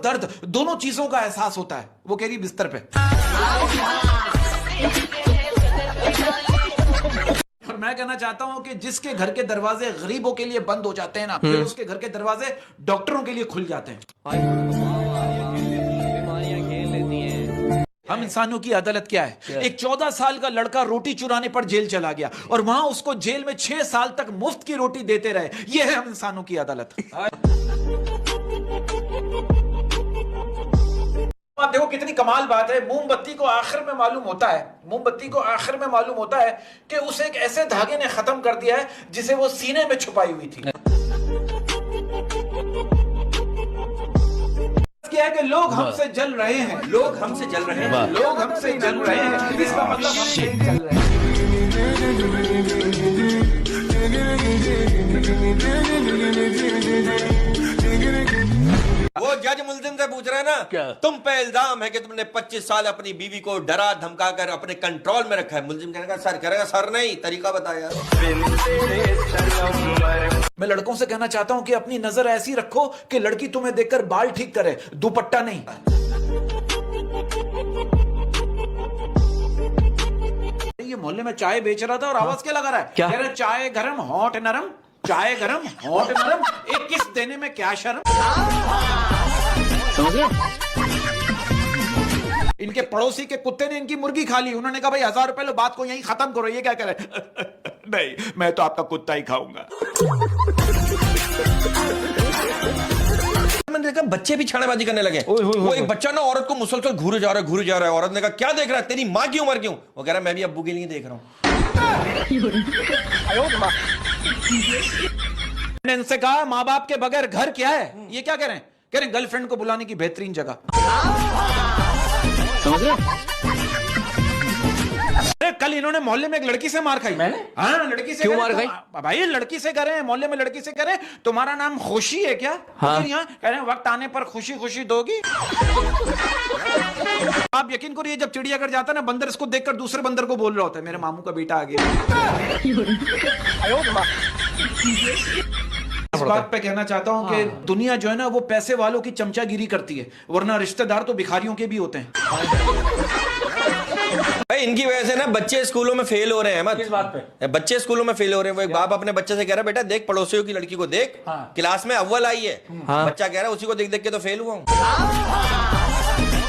दर्द, दोनों चीजों का एहसास होता है। वो कह रही बिस्तर पे। और मैं कहना चाहता हूं कि जिसके घर के दरवाजे गरीबों के लिए बंद हो जाते हैं ना, फिर उसके घर के दरवाजे डॉक्टरों के लिए खुल जाते हैं। हम इंसानों की अदालत क्या है? एक 14 साल का लड़का रोटी चुराने पर जेल चला गया और वहां उसको जेल में 6 साल तक मुफ्त की रोटी देते रहे। यह है हम इंसानों की अदालत। आप देखो कितनी कमाल बात है। मोमबत्ती को आखिर में मालूम होता है, मोमबत्ती को आखिर में मालूम होता है कि उसे एक ऐसे धागे ने खत्म कर दिया है जिसे वो सीने में छुपाई हुई थी। क्या है कि लोग हमसे जल रहे हैं, लोग हमसे जल रहे हैं, लोग हमसे जल रहे हैं। इसका मतलब हमसे जल रहे हैं। वो जज मुल्जिम से पूछ रहा है ना, क्या तुम पे इल्जाम है कि तुमने 25 साल अपनी बीवी को डरा धमका कर अपने कंट्रोल में रखा है। मुल्जिम कहेगा सर, करेगा सर नहीं, तरीका बताया। मैं लड़कों से कहना चाहता हूं कि अपनी नजर ऐसी रखो कि लड़की तुम्हें देखकर बाल ठीक करे, दुपट्टा नहीं। ये मोहल्ले में चाय बेच रहा था और आवाज क्या लगा रहा है? क्या कह रहा है? चाय गरम हॉट नरम, चाय गरम हॉट नरम, एक किस देने में क्या शर्म। इनके पड़ोसी के कुत्ते ने इनकी मुर्गी खा ली। उन्होंने कहा भाई 1000 रुपए लो, बात को यहीं खत्म करो। ये क्या कह रहे हैं? नहीं, मैं तो आपका कुत्ता ही खाऊंगा। मैंने देखा बच्चे भी छानेबाजी करने लगे। वो एक बच्चा ना औरत को मुसलसल घूरे जा रहा है। औरत ने कहा क्या देख रहा है, तेरी माँ की उम्र क्यों? वो कह रहा है मैं भी अब्बू के लिए देख रहा हूँ। मैंने इनसे कहा माँ बाप के बगैर घर क्या है? ये क्या कह रहे हैं? कह रहे हैं गर्लफ्रेंड को बुलाने की बेहतरीन जगह। समझ रहे? अरे कल इन्होंने मोहल्ले में एक लड़की से मार खाई। मैंने? हाँ, लड़की से। क्यों मार खाई? भाई लड़की से कह रहे हैं, मोहल्ले में लड़की से कह रहे हैं तुम्हारा नाम खुशी है क्या? हाँ। यहाँ कह रहे हैं वक्त आने पर खुशी खुशी दोगी। आप यकीन करिए जब चिड़ियाघर जाता है ना, बंदर इसको देखकर दूसरे बंदर को बोल रहा होता है मेरे मामू का बेटा आ गया। इस बात पे कहना चाहता हूं कि दुनिया जो है ना वो पैसे वालों की चमचागिरी करती है, वरना रिश्तेदार तो भिखारियों के भी होते हैं। भाई इनकी वजह से ना बच्चे स्कूलों में फेल हो रहे हैं। मत किस बात पे? बच्चे स्कूलों में फेल हो रहे हैं। वो एक बाप अपने बच्चे से कह रहा है बेटा देख पड़ोसियों की लड़की को देख, क्लास में अव्वल आई है। बच्चा कह रहा है उसी को देख देख के तो फेल हुआ हूं।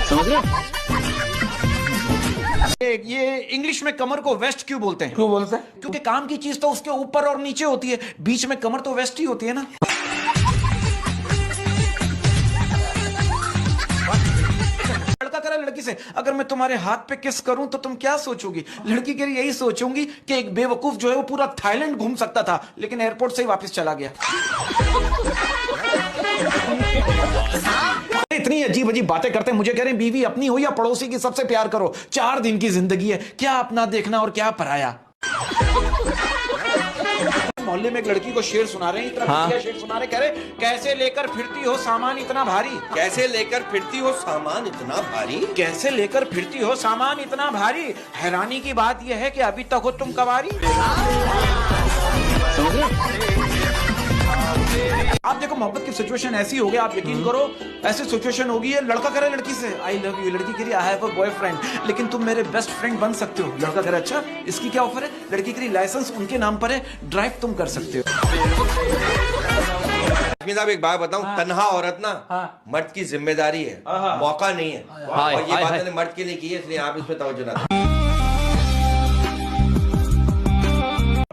समझ रहे? ये इंग्लिश में कमर को वेस्ट क्यों बोलते हैं? क्यों बोलते हैं? क्योंकि काम की चीज तो उसके ऊपर और नीचे होती है, बीच में कमर तो वेस्ट ही होती है ना। लड़का कह रहा है लड़की से अगर मैं तुम्हारे हाथ पे किस करूं तो तुम क्या सोचोगी? लड़की कह रही यही सोचूंगी कि एक बेवकूफ जो है वो पूरा थाईलैंड घूम सकता था लेकिन एयरपोर्ट से ही वापस चला गया। इतनी अजीब अजीब बातें करते हैं। मुझे कह रहे हैं बीवी अपनी हो या पड़ोसी की सबसे प्यार करो, 4 दिन की जिंदगी है, क्या अपना देखना और क्या पराया। मोहल्ले में एक लड़की को शेर सुना रहे हैं, इतना शेर सुना रहे, कह रहे कैसे लेकर फिरती हो सामान इतना भारी, कैसे लेकर फिरती हो सामान इतना भारी, कैसे लेकर फिरती हो सामान इतना भारी। हैरानी की बात यह है कि अभी तक हो तुम कवारी। आप देखो मोहब्बत की सिचुएशन ऐसी हो गई, आप यकीन करो ऐसी सिचुएशन होगी है, लड़का करे लड़की से आई लव यू, लड़की कह रही आई हैव अ बॉयफ्रेंड लेकिन तुम मेरे बेस्ट फ्रेंड बन सकते हो। लड़का कह रहा अच्छा इसकी क्या ऑफर है? लड़की कह रही लाइसेंस उनके नाम पर है, ड्राइव तुम कर सकते हो। साहब एक बात बताऊं, तन्हा औरत ना मर्द की जिम्मेदारी है, मौका नहीं है। और ये बात मैंने मर्द के लिए की है, इसलिए आप इस पे तवज्जो ना दें।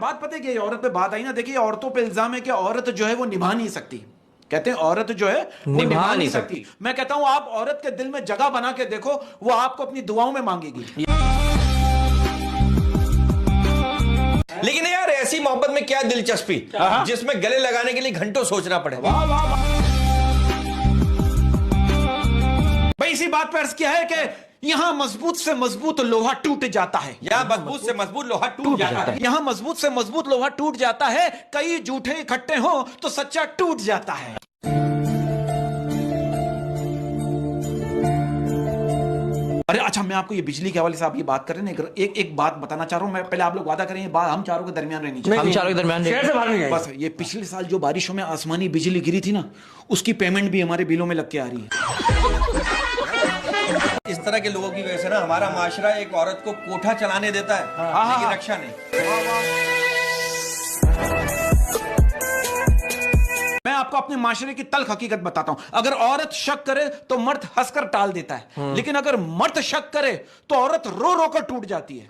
बात पता है कि औरत पे बात आई ना, देखिए औरतों पे इल्जाम है कि औरत जो है वो निभा नहीं सकती। कहते हैं औरत जो है वो निभा नहीं सकती। मैं कहता हूं आप औरत के दिल में जगह बना के देखो, वो आपको अपनी दुआओं में मांगेगी। लेकिन यार ऐसी मोहब्बत में क्या दिलचस्पी जिसमें गले लगाने के लिए घंटों सोचना पड़े। भाई इसी बात पर अर्ज किया है कि यहाँ मजबूत से मजबूत लोहा टूट जाता है, यहाँ मजबूत से मजबूत लोहा टूट जाता है, यहाँ मजबूत से मजबूत लोहा टूट जाता है, कई झूठे इकट्ठे हो तो सच्चा टूट जाता है। अरे अच्छा मैं आपको ये बिजली के हवाले से आप ये बात कर रहे हैं ना, एक बात बताना चाह रहा हूँ मैं, पहले आप लोग वादा करें ये बात हम चारों के दरमियान रहनी चाहिए। हम चारों के दरमियान शहर से बाहर नहीं बस ये पिछले साल जो बारिशों में आसमानी बिजली गिरी थी ना, उसकी पेमेंट भी हमारे बिलों में लग के आ रही है। इस तरह के लोगों की वजह से ना हमारा माशरा एक औरत को कोठा चलाने देता है, लेकिन रक्षा नहीं। मैं आपको अपने माशरे की तल्ख हकीकत बताता हूं, अगर औरत शक करे तो मर्द हंसकर टाल देता है, लेकिन अगर मर्द शक करे तो औरत रो रो कर टूट जाती है।